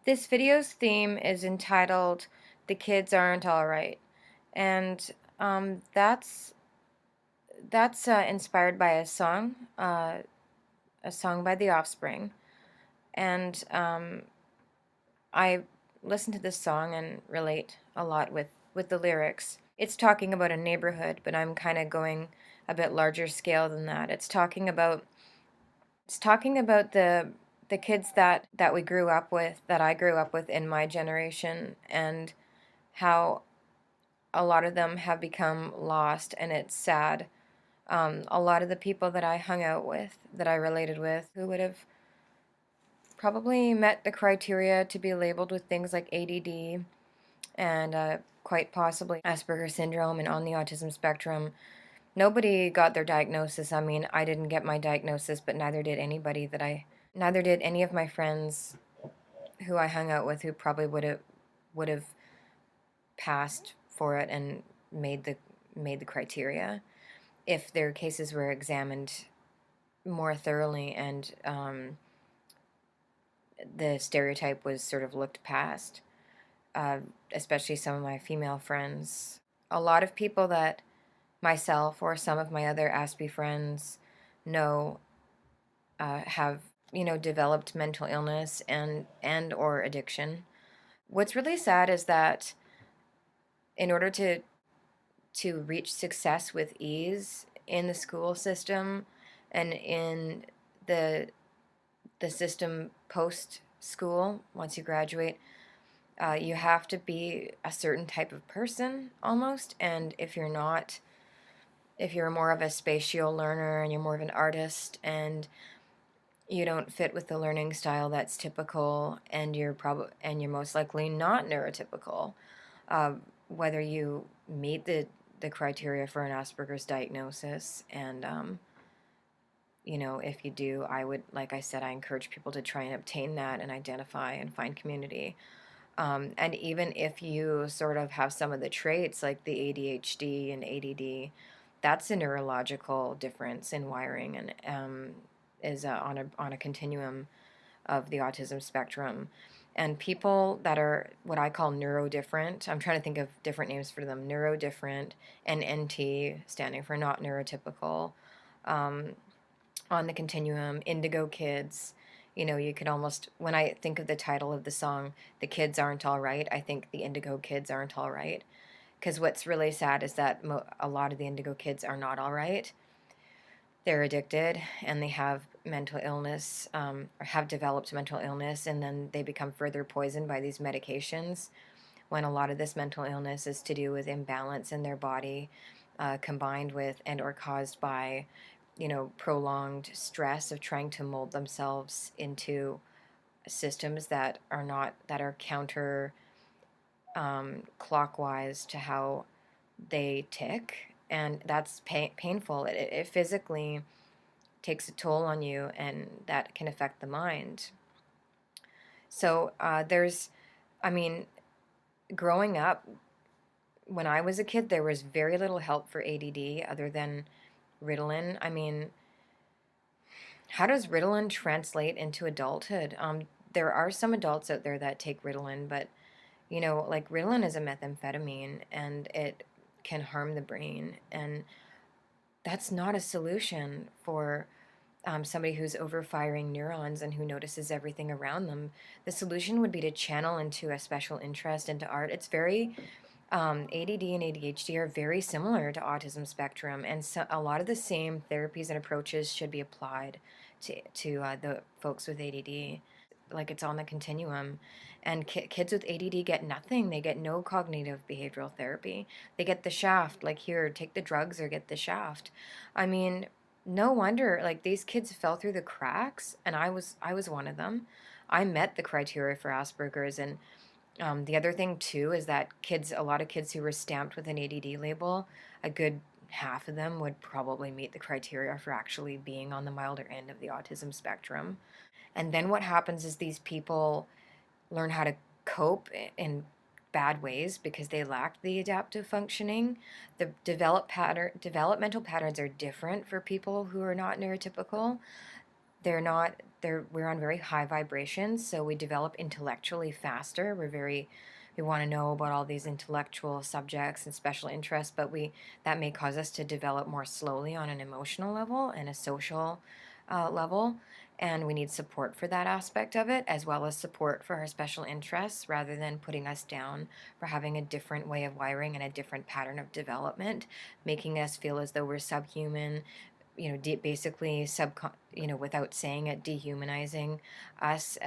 This video's theme is entitled "The Kids Aren't All Right," and that's inspired by a song by The Offspring, and I listen to this song and relate a lot with the lyrics. It's talking about a neighborhood, but I'm kind of going a bit larger scale than that. It's talking about the kids that we grew up with, that I grew up with in my generation, and how a lot of them have become lost, and it's sad. A lot of the people that I hung out with, that I related with, who would have probably met the criteria to be labeled with things like ADD and quite possibly Asperger's syndrome and on the autism spectrum. Nobody got their diagnosis. I mean, I didn't get my diagnosis, but neither did any of my friends who I hung out with, who probably would have passed for it and made the criteria if their cases were examined more thoroughly, and the stereotype was sort of looked past, especially some of my female friends. A lot of people that myself or some of my other Aspie friends know have, developed mental illness and or addiction. What's really sad is that in order to reach success with ease in the school system and in the system post school, once you graduate, you have to be a certain type of person almost. And if you're not, if you're more of a spatial learner and you're more of an artist and you don't fit with the learning style that's typical, and you're most likely not neurotypical, uh, whether you meet the criteria for an Asperger's diagnosis. And if you do, I would, like I said, I encourage people to try and obtain that and identify and find community. And even if you sort of have some of the traits like the ADHD and ADD, that's a neurological difference in wiring, and is on a continuum of the autism spectrum. And people that are what I call neurodifferent, I'm trying to think of different names for them: neurodifferent and NT, standing for not neurotypical. Um, on the continuum, indigo kids. You could almost, when I think of the title of the song, "The Kids Aren't All Right," I think the indigo kids aren't all right. Because what's really sad is that a lot of the indigo kids are not all right. They're addicted and they have mental illness, or have developed mental illness, and then they become further poisoned by these medications, when a lot of this mental illness is to do with imbalance in their body, combined with and or caused by prolonged stress of trying to mold themselves into systems that are counter, clockwise to how they tick, and that's painful. It physically takes a toll on you, and that can affect the mind. So I mean, growing up, when I was a kid, there was very little help for ADD other than Ritalin. I mean, how does Ritalin translate into adulthood? There are some adults out there that take Ritalin, but like, Ritalin is a methamphetamine, and it can harm the brain, and that's not a solution for somebody who's overfiring neurons and who notices everything around them. The solution would be to channel into a special interest, into art. It's very ADD and ADHD are very similar to autism spectrum, and so a lot of the same therapies and approaches should be applied to the folks with ADD. Like, it's on the continuum, and kids with ADD get nothing. They get no cognitive behavioral therapy. They get the shaft, like, here, take the drugs or get the shaft. I mean, no wonder, like, these kids fell through the cracks, and I was one of them. I met the criteria for Asperger's, and the other thing too is that a lot of kids who were stamped with an ADD label, a good half of them would probably meet the criteria for actually being on the milder end of the autism spectrum. And then what happens is these people learn how to cope in bad ways because they lack the adaptive functioning. The developmental patterns are different for people who are not neurotypical. They're not we're on very high vibrations, so we develop intellectually faster. We want to know about all these intellectual subjects and special interests, but that may cause us to develop more slowly on an emotional level and a social level. And we need support for that aspect of it, as well as support for our special interests, rather than putting us down for having a different way of wiring and a different pattern of development, making us feel as though we're subhuman, basically without saying it, dehumanizing us,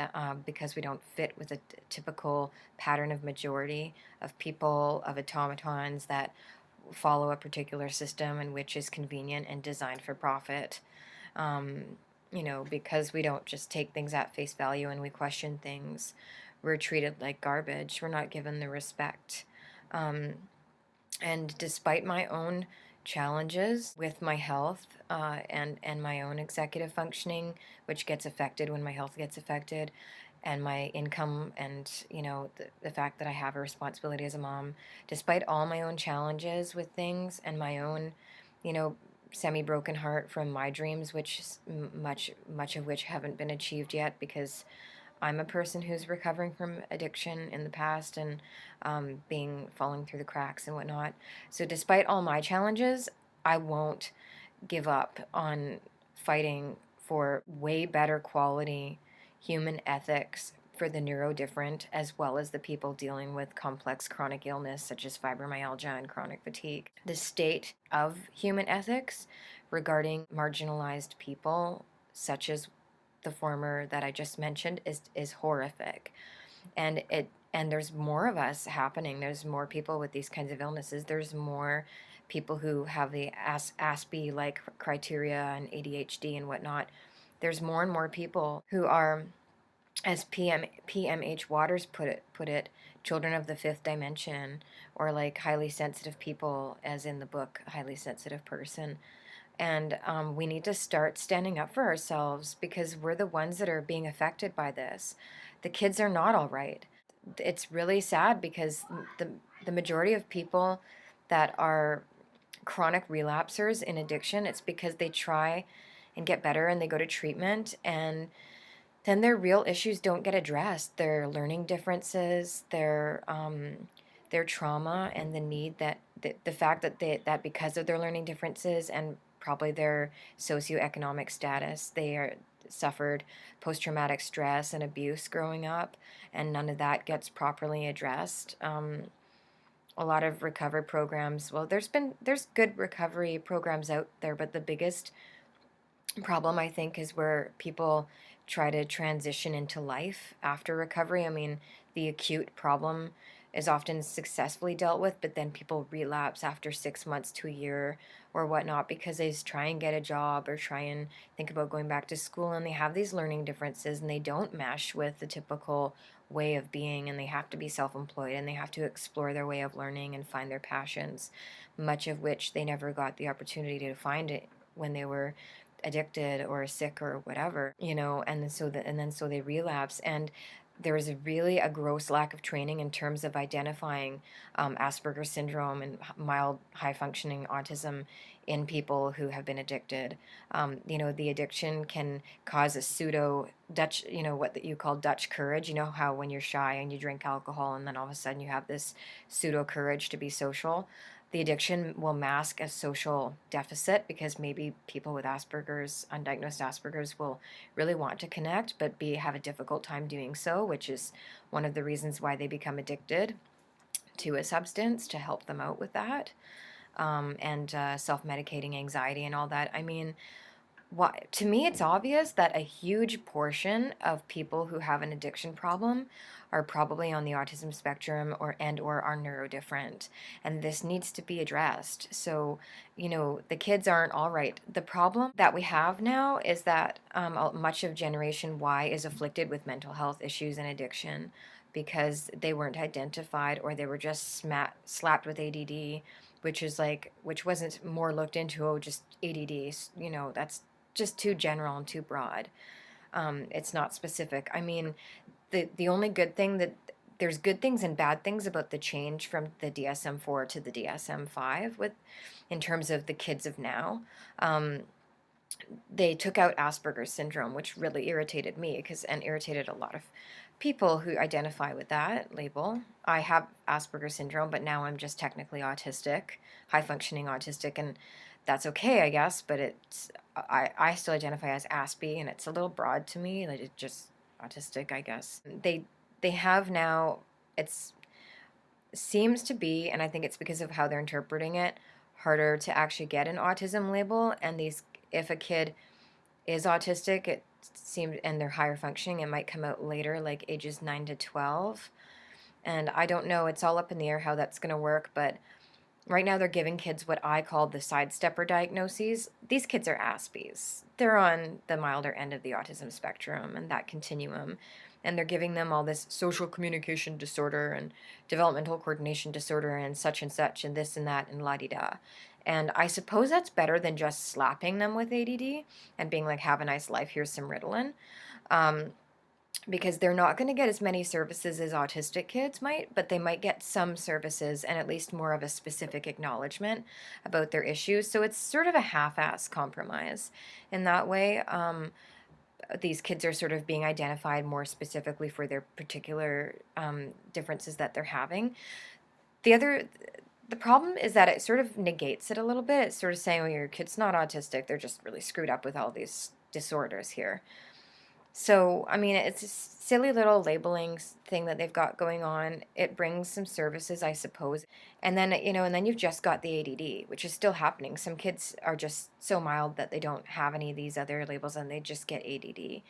because we don't fit with a typical pattern of majority of people, of automatons that follow a particular system and which is convenient and designed for profit. Because we don't just take things at face value and we question things, we're treated like garbage. We're not given the respect. And despite my own challenges with my health, and my own executive functioning, which gets affected when my health gets affected, and my income, and the fact that I have a responsibility as a mom, despite all my own challenges with things and my own, you know, semi-broken heart from my dreams, which much of which haven't been achieved yet, because I'm a person who's recovering from addiction in the past, and falling through the cracks and whatnot. So despite all my challenges, I won't give up on fighting for way better quality human ethics for the neurodifferent, as well as the people dealing with complex chronic illness such as fibromyalgia and chronic fatigue. The state of human ethics regarding marginalized people, such as the former that I just mentioned, is horrific. And there's more of us happening. There's more people with these kinds of illnesses. There's more people who have the ASPE like criteria and ADHD and whatnot. There's more and more people who are, as PMH Waters put it, children of the fifth dimension, or like highly sensitive people, as in the book Highly Sensitive Person. And we need to start standing up for ourselves, because we're the ones that are being affected by this. The kids are not all right. It's really sad, because the majority of people that are chronic relapsers in addiction, it's because they try and get better and they go to treatment, and then their real issues don't get addressed. Their learning differences, their trauma, and the need that the fact that because of their learning differences and probably their socioeconomic status, they are suffered post-traumatic stress and abuse growing up, and none of that gets properly addressed. A lot of recovery programs, well, there's good recovery programs out there, but the biggest problem, I think, is where people try to transition into life after recovery. I mean, the acute problem is often successfully dealt with, but then people relapse after 6 months to a year or whatnot, because they try and get a job or try and think about going back to school, and they have these learning differences and they don't mesh with the typical way of being, and they have to be self-employed and they have to explore their way of learning and find their passions, much of which they never got the opportunity to find it when they were addicted or sick or whatever, and then so they relapse. And there is really a gross lack of training in terms of identifying Asperger's syndrome and mild high functioning autism in people who have been addicted. The addiction can cause a pseudo Dutch, what you call Dutch courage. You know how when you're shy and you drink alcohol and then all of a sudden you have this pseudo courage to be social. The addiction will mask a social deficit, because maybe people with Asperger's, undiagnosed Asperger's, will really want to connect, but have a difficult time doing so, which is one of the reasons why they become addicted to a substance, to help them out with that, and self-medicating anxiety and all that. I mean, to me, it's obvious that a huge portion of people who have an addiction problem are probably on the autism spectrum or are neurodivergent, and this needs to be addressed. So, the kids aren't all right. The problem that we have now is that much of Generation Y is afflicted with mental health issues and addiction, because they weren't identified, or they were just slapped with ADD, which wasn't more looked into. Oh, just ADD. That's just too general and too broad. It's not specific. I mean, the only good thing that there's good things and bad things about the change from the DSM-4 to the DSM-5 in terms of the kids of now. they took out Asperger's syndrome, which really irritated me and irritated a lot of people who identify with that label. I have Asperger's syndrome, but now I'm just technically autistic, high functioning autistic, and that's okay, I guess. But I still identify as Aspie, and it's a little broad to me. Like it's just autistic, I guess. They have now. It's seems to be, and I think it's because of how they're interpreting it, harder to actually get an autism label. And these, if a kid is autistic, it seems, and they're higher functioning, it might come out later, like ages 9 to 12. And I don't know, it's all up in the air how that's going to work, but right now they're giving kids what I call the sidestepper diagnoses. These kids are Aspies. They're on the milder end of the autism spectrum and that continuum. And they're giving them all this social communication disorder and developmental coordination disorder and such and this and that and la-di-da. And I suppose that's better than just slapping them with ADD and being like, have a nice life, here's some Ritalin. Because they're not going to get as many services as autistic kids might, but they might get some services and at least more of a specific acknowledgement about their issues. So it's sort of a half-ass compromise in that way. These kids are sort of being identified more specifically for their particular differences that they're having. The problem is that it sort of negates it a little bit. It's sort of saying, oh, your kid's not autistic. They're just really screwed up with all these disorders here. So, I mean, it's a silly little labeling thing that they've got going on. It brings some services, I suppose. And then, and then you've just got the ADD, which is still happening. Some kids are just so mild that they don't have any of these other labels and they just get ADD.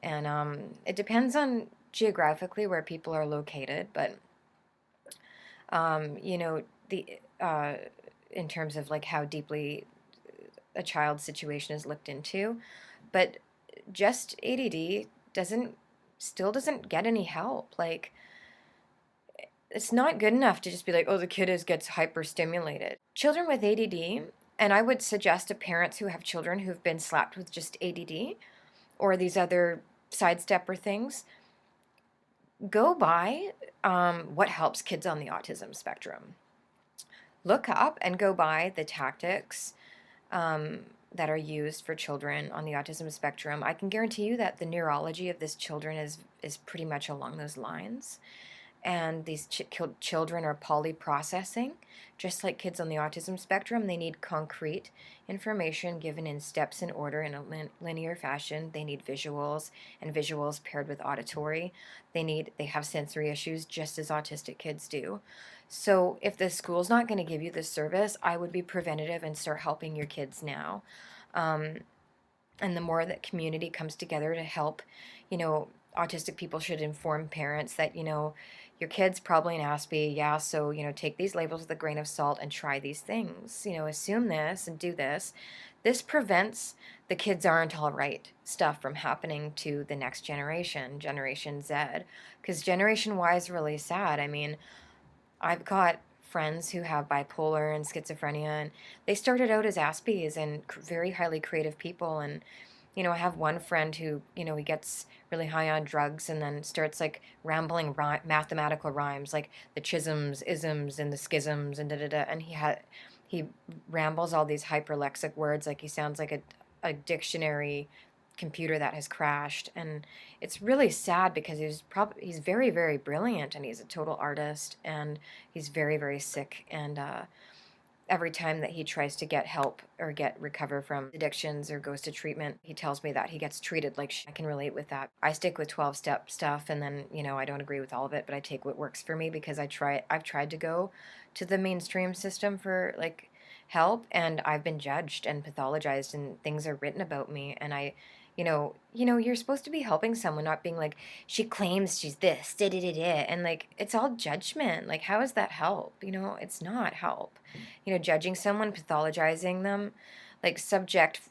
And it depends on geographically where people are located, but, the in terms of like how deeply a child's situation is looked into. But just ADD still doesn't get any help. Like, it's not good enough to just be like, oh, the kid gets hyperstimulated. Children with ADD, and I would suggest to parents who have children who've been slapped with just ADD or these other sidestepper things, go by what helps kids on the autism spectrum. Look up and go by the tactics that are used for children on the autism spectrum. I can guarantee you that the neurology of this children is pretty much along those lines. And these children are polyprocessing, just like kids on the autism spectrum. They need concrete information given in steps and order in a linear fashion. They need visuals, and visuals paired with auditory. They have sensory issues just as autistic kids do. So if the school's not going to give you this service, I would be preventative and start helping your kids now. And the more that community comes together to help, autistic people should inform parents that, your kid's probably an Aspie, yeah, so, take these labels with a grain of salt and try these things, assume this and do this. This prevents the kids aren't all right stuff from happening to the next generation, Generation Z, because Generation Y is really sad. I mean, I've got friends who have bipolar and schizophrenia, and they started out as Aspies and very highly creative people. And, I have one friend who, he gets really high on drugs and then starts like rambling mathematical rhymes, like the chisms, isms, and the schisms, and da da da. And he rambles all these hyperlexic words, like he sounds like a dictionary computer that has crashed. And it's really sad because he's very, very brilliant, and he's a total artist, and he's very, very sick. And every time that he tries to get help or recover from addictions or goes to treatment, he tells me that he gets treated like I can relate with that. I stick with 12-step stuff, and then, I don't agree with all of it, but I take what works for me because I've tried to go to the mainstream system for like help, and I've been judged and pathologized, and things are written about me. And you're supposed to be helping someone, not being like, she claims she's this, da da da da, and like, it's all judgment. Like, how is that help? It's not help. Judging someone, pathologizing them, like subjective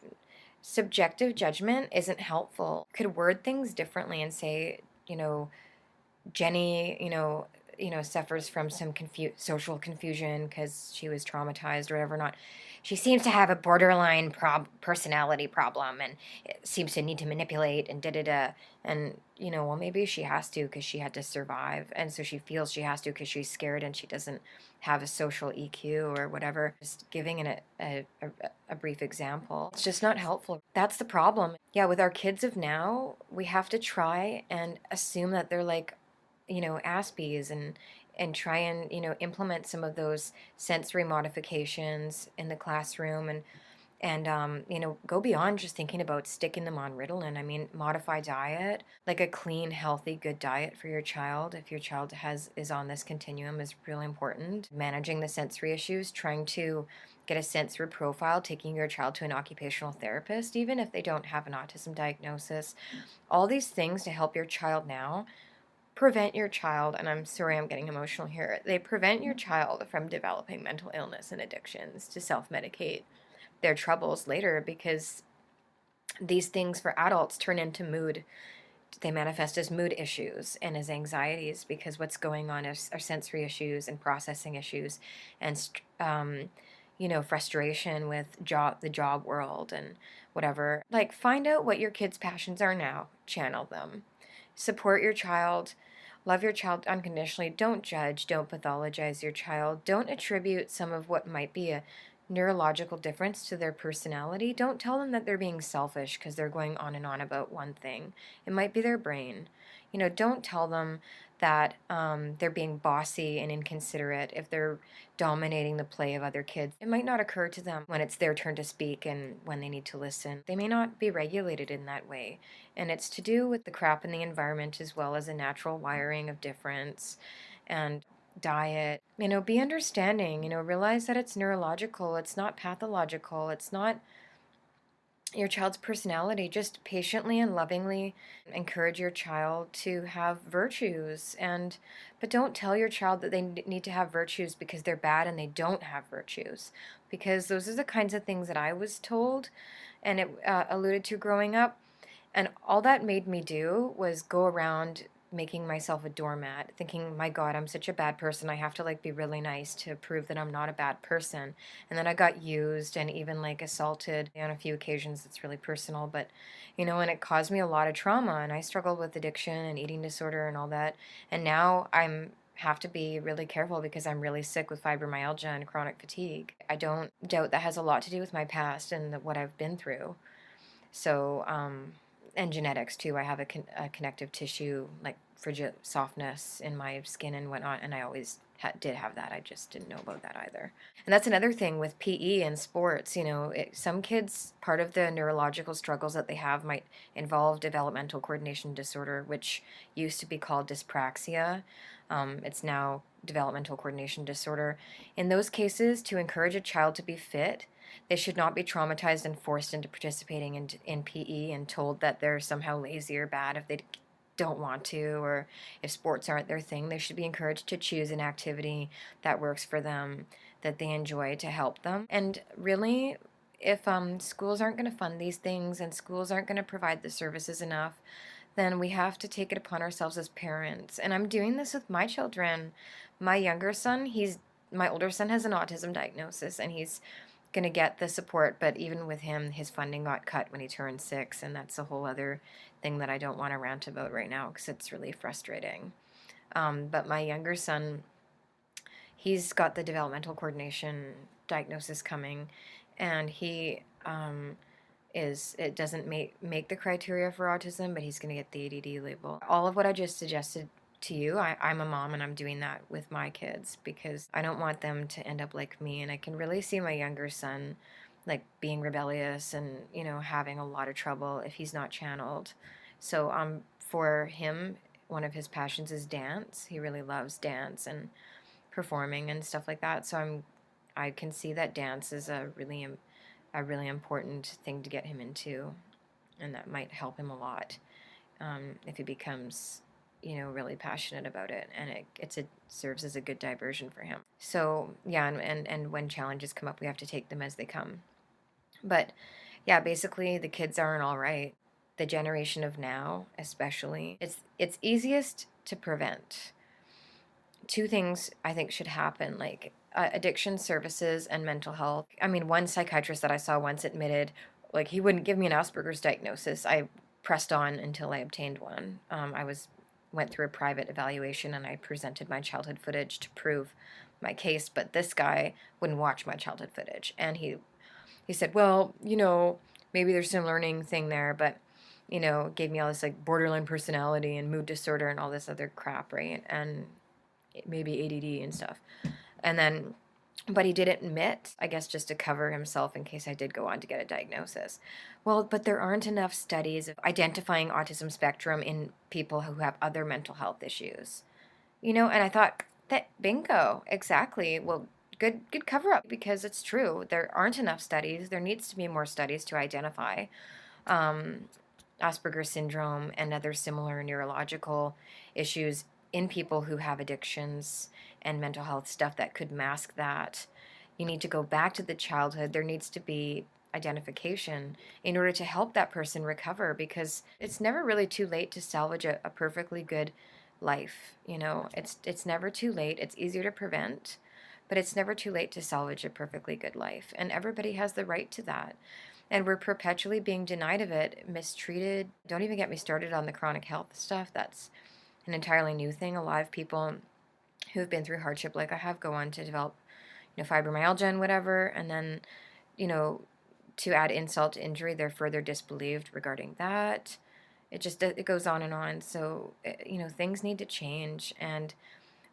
judgment isn't helpful. Could word things differently and say, Jenny, suffers from some social confusion because she was traumatized or whatever. Not, she seems to have a borderline personality problem, and it seems to need to manipulate and da da da. And well, maybe she has to because she had to survive, and so she feels she has to because she's scared and she doesn't have a social EQ or whatever. Just giving a brief example, it's just not helpful. That's the problem. Yeah, with our kids of now, we have to try and assume that they're like Aspies, and try and implement some of those sensory modifications in the classroom, and go beyond just thinking about sticking them on Ritalin. I mean, modify diet, like a clean, healthy, good diet for your child. If your child is on this continuum, is really important. Managing the sensory issues, trying to get a sensory profile, taking your child to an occupational therapist, even if they don't have an autism diagnosis. All these things to help your child now prevent your child, and I'm sorry I'm getting emotional here, they prevent your child from developing mental illness and addictions to self-medicate their troubles later, because these things for adults turn into mood. They manifest as mood issues and as anxieties, because what's going on are sensory issues and processing issues, and frustration with the job world and whatever. Like, find out what your kids' passions are now, channel them, support your child, love your child unconditionally. Don't judge, don't pathologize your child, don't attribute some of what might be a neurological difference to their personality. Don't tell them that they're being selfish because they're going on and on about one thing. It might be their brain. Don't tell them that they're being bossy and inconsiderate if they're dominating the play of other kids. It might not occur to them when it's their turn to speak and when they need to listen. They may not be regulated in that way. And it's to do with the crap in the environment, as well as a natural wiring of difference and diet. Be understanding, realize that it's neurological, it's not pathological, it's not your child's personality. Just patiently and lovingly encourage your child to have virtues, but don't tell your child that they need to have virtues because they're bad and they don't have virtues, because those are the kinds of things that I was told and it alluded to growing up. And all that made me do was go around making myself a doormat, thinking, my God, I'm such a bad person. I have to be really nice to prove that I'm not a bad person. And then I got used and even assaulted on a few occasions. It's really personal, but and it caused me a lot of trauma. And I struggled with addiction and eating disorder and all that. And now I'm have to be really careful because I'm really sick with fibromyalgia and chronic fatigue. I don't doubt that has a lot to do with my past and what I've been through. So, and genetics too. I have a connective tissue, frigid softness in my skin and whatnot, and I always did have that. I just didn't know about that either. And that's another thing with PE and sports. Some kids, part of the neurological struggles that they have might involve developmental coordination disorder, which used to be called dyspraxia. It's now developmental coordination disorder. In those cases, to encourage a child to be fit, they should not be traumatized and forced into participating in PE and told that they're somehow lazy or bad if they don't want to, or if sports aren't their thing. They should be encouraged to choose an activity that works for them, that they enjoy, to help them. And really, if schools aren't going to fund these things and schools aren't going to provide the services enough, then we have to take it upon ourselves as parents. And I'm doing this with my children. My younger son, my older son has an autism diagnosis, and he's going to get the support, but even with him, his funding got cut when he turned 6, and that's a whole other thing that I don't want to rant about right now because it's really frustrating. But my younger son, he's got the developmental coordination diagnosis coming, and he it doesn't make the criteria for autism, but he's going to get the ADD label. All of what I just suggested to you, I'm a mom and I'm doing that with my kids because I don't want them to end up like me. And I can really see my younger son being rebellious and having a lot of trouble if he's not channeled. So for him, one of his passions is dance. He really loves dance and performing and stuff like that. So I can see that dance is a really important thing to get him into, and that might help him a lot if he becomes really passionate about it, and it serves as a good diversion for him. So yeah, and when challenges come up, we have to take them as they come. But yeah, basically the kids aren't all right. The generation of now, especially, it's easiest to prevent. two things I think should happen, like addiction services and mental health. I mean, one psychiatrist that I saw once admitted, like, he wouldn't give me an Asperger's diagnosis. I pressed on until I obtained one. Went through a private evaluation and I presented my childhood footage to prove my case, but this guy wouldn't watch my childhood footage, and he said, well, maybe there's some learning thing there, but gave me all this like borderline personality and mood disorder and all this other crap, right? And maybe ADD and stuff. And then, but he didn't admit, I guess, just to cover himself in case I did go on to get a diagnosis. Well, but there aren't enough studies of identifying autism spectrum in people who have other mental health issues. And I thought, that bingo, exactly. Well, good cover up, because it's true. There aren't enough studies. There needs to be more studies to identify um, Asperger's syndrome and other similar neurological issues in people who have addictions and mental health stuff that could mask that. You need to go back to the childhood. There needs to be identification in order to help that person recover, because it's never really too late to salvage a perfectly good life. It's never too late. It's easier to prevent, but it's never too late to salvage a perfectly good life, and everybody has the right to that. And we're perpetually being denied of it, mistreated. Don't even get me started on the chronic health stuff. That's an entirely new thing. A lot of people who've been through hardship like I have go on to develop, fibromyalgia and whatever, and then, to add insult to injury, they're further disbelieved regarding that. It goes on and on. So, things need to change, and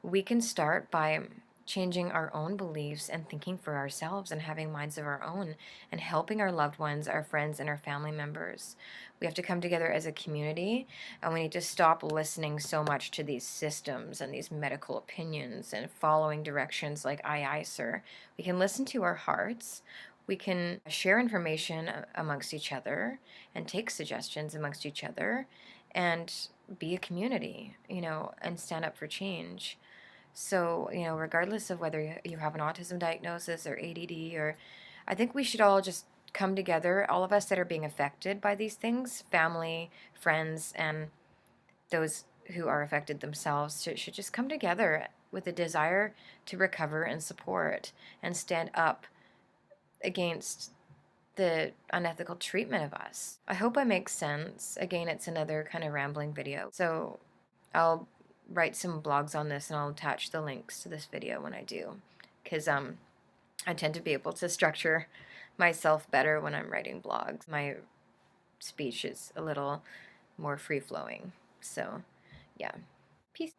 we can start by changing our own beliefs and thinking for ourselves and having minds of our own and helping our loved ones, our friends, and our family members. We have to come together as a community, and we need to stop listening so much to these systems and these medical opinions and following directions like aye, aye, sir. We can listen to our hearts. We can share information amongst each other and take suggestions amongst each other and be a community, and stand up for change. So, regardless of whether you have an autism diagnosis or ADD, or I think we should all just come together, all of us that are being affected by these things, family, friends, and those who are affected themselves, should just come together with a desire to recover and support and stand up against the unethical treatment of us. I hope I make sense. Again, it's another kind of rambling video. So I'll write some blogs on this and I'll attach the links to this video when I do, because I tend to be able to structure myself better when I'm writing blogs. My speech is a little more free-flowing. So yeah, peace.